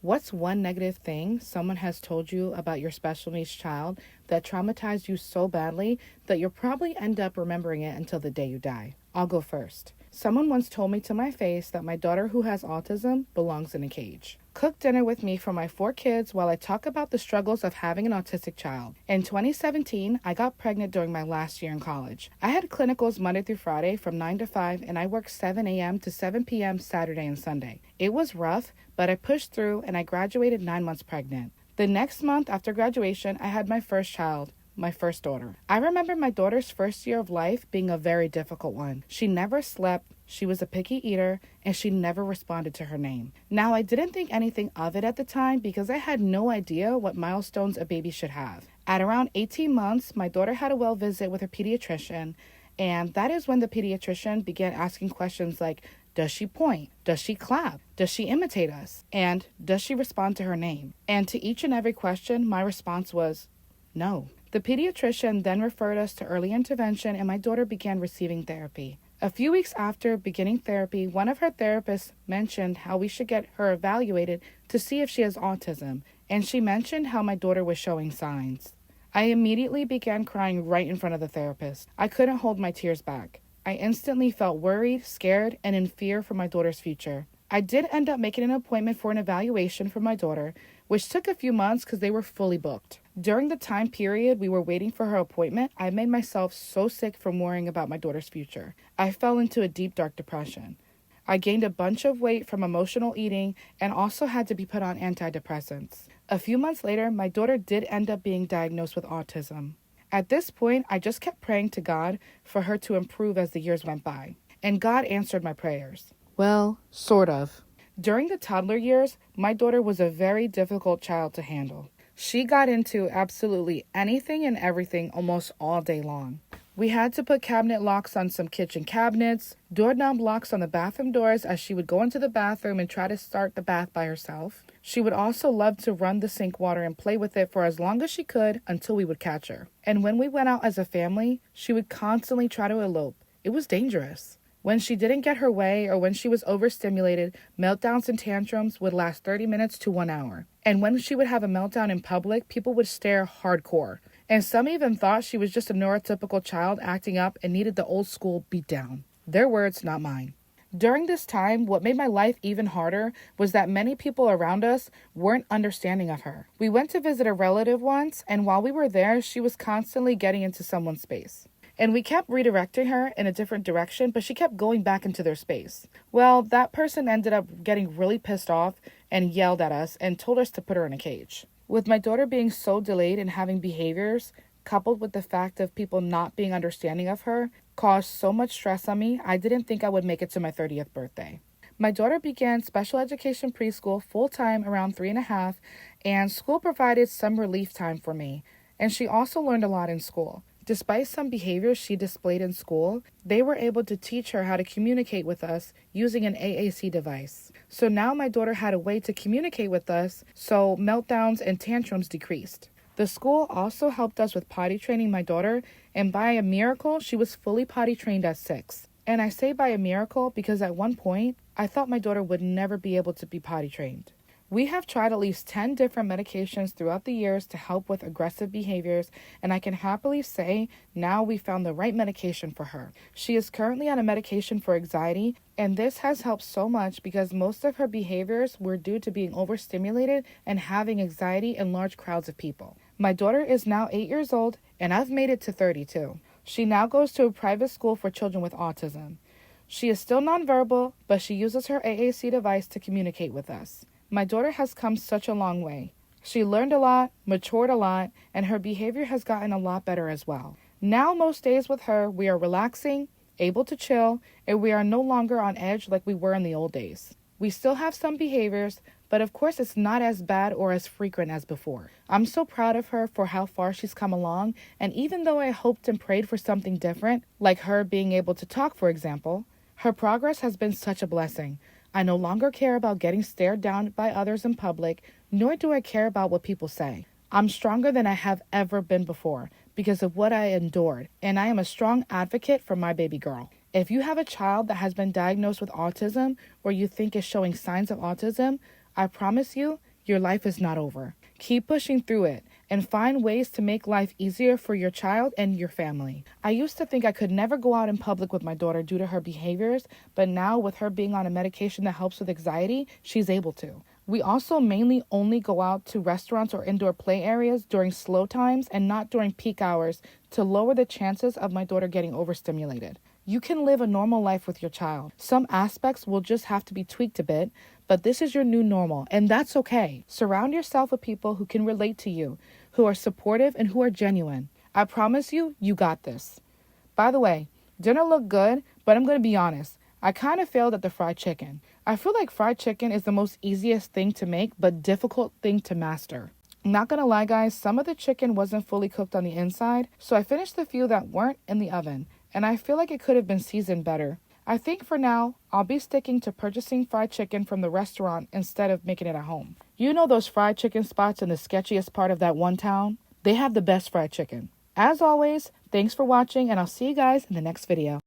What's one negative thing someone has told you about your special needs child that traumatized you so badly that you'll probably end up remembering it until the day you die? I'll go first. Someone once told me to my face that my daughter who has autism belongs in a cage. Cook dinner with me for my 4 kids while I talk about the struggles of having an autistic child. In 2017, I got pregnant during my last year in college. I had clinicals Monday through Friday from 9 to 5, and I worked 7 a.m. to 7 p.m. Saturday and Sunday. It was rough, but I pushed through and I graduated 9 months pregnant. The next month after graduation, I had my first child. My first daughter. I remember my daughter's first year of life being a very difficult one. She never slept, she was a picky eater, and she never responded to her name. Now, I didn't think anything of it at the time because I had no idea what milestones a baby should have. At around 18 months, my daughter had a well visit with her pediatrician, and that is when the pediatrician began asking questions like, does she point? Does she clap? Does she imitate us? And does she respond to her name? And to each and every question, my response was, no. The pediatrician then referred us to early intervention and my daughter began receiving therapy. A few weeks after beginning therapy, one of her therapists mentioned how we should get her evaluated to see if she has autism, and she mentioned how my daughter was showing signs. I immediately began crying right in front of the therapist. I couldn't hold my tears back. I instantly felt worried, scared, and in fear for my daughter's future. I did end up making an appointment for an evaluation for my daughter, which took a few months because they were fully booked. During the time period we were waiting for her appointment, I made myself so sick from worrying about my daughter's future. I fell into a deep, dark depression. I gained a bunch of weight from emotional eating and also had to be put on antidepressants. A few months later, my daughter did end up being diagnosed with autism. At this point, I just kept praying to God for her to improve as the years went by. And God answered my prayers. Well, sort of. During the toddler years, my daughter was a very difficult child to handle. She got into absolutely anything and everything almost all day long. We had to put cabinet locks on some kitchen cabinets, doorknob locks on the bathroom doors as she would go into the bathroom and try to start the bath by herself. She would also love to run the sink water and play with it for as long as she could until we would catch her. And when we went out as a family, she would constantly try to elope. It was dangerous. When she didn't get her way or when she was overstimulated, meltdowns and tantrums would last 30 minutes to 1 hour. And when she would have a meltdown in public, people would stare hardcore. And some even thought she was just a neurotypical child acting up and needed the old school beatdown. Their words, not mine. During this time, what made my life even harder was that many people around us weren't understanding of her. We went to visit a relative once, and while we were there, she was constantly getting into someone's space. And we kept redirecting her in a different direction, but she kept going back into their space. Well, that person ended up getting really pissed off and yelled at us and told us to put her in a cage. With my daughter being so delayed and having behaviors, coupled with the fact of people not being understanding of her, caused so much stress on me, I didn't think I would make it to my 30th birthday. My daughter began special education preschool full-time around 3.5, and school provided some relief time for me, and she also learned a lot in school. Despite some behaviors she displayed in school, they were able to teach her how to communicate with us using an AAC device. So now my daughter had a way to communicate with us, so meltdowns and tantrums decreased. The school also helped us with potty training my daughter, and by a miracle, she was fully potty trained at 6. And I say by a miracle because at one point, I thought my daughter would never be able to be potty trained. We have tried at least 10 different medications throughout the years to help with aggressive behaviors, and I can happily say now we found the right medication for her. She is currently on a medication for anxiety, and this has helped so much because most of her behaviors were due to being overstimulated and having anxiety in large crowds of people. My daughter is now 8 years old, and I've made it to 32. She now goes to a private school for children with autism. She is still nonverbal, but she uses her AAC device to communicate with us. My daughter has come such a long way. She learned a lot, matured a lot, and her behavior has gotten a lot better as well. Now, most days with her, we are relaxing, able to chill, and we are no longer on edge like we were in the old days. We still have some behaviors, but of course it's not as bad or as frequent as before. I'm so proud of her for how far she's come along, and even though I hoped and prayed for something different, like her being able to talk, for example, her progress has been such a blessing. I no longer care about getting stared down by others in public, nor do I care about what people say. I'm stronger than I have ever been before because of what I endured, and I am a strong advocate for my baby girl. If you have a child that has been diagnosed with autism or you think is showing signs of autism, I promise you, your life is not over. Keep pushing through it and find ways to make life easier for your child and your family. I used to think I could never go out in public with my daughter due to her behaviors, but now with her being on a medication that helps with anxiety, she's able to. We also mainly only go out to restaurants or indoor play areas during slow times and not during peak hours to lower the chances of my daughter getting overstimulated. You can live a normal life with your child. Some aspects will just have to be tweaked a bit, but this is your new normal, and that's okay. Surround yourself with people who can relate to you, who are supportive, and who are genuine. I promise you, you got this. By the way, dinner looked good, but I'm going to be honest. I kind of failed at the fried chicken. I feel like fried chicken is the most easiest thing to make, but difficult thing to master. I'm not going to lie, guys, some of the chicken wasn't fully cooked on the inside, so I finished the few that weren't in the oven, and I feel like it could have been seasoned better. I think for now, I'll be sticking to purchasing fried chicken from the restaurant instead of making it at home. You know those fried chicken spots in the sketchiest part of that one town? They have the best fried chicken. As always, thanks for watching, and I'll see you guys in the next video.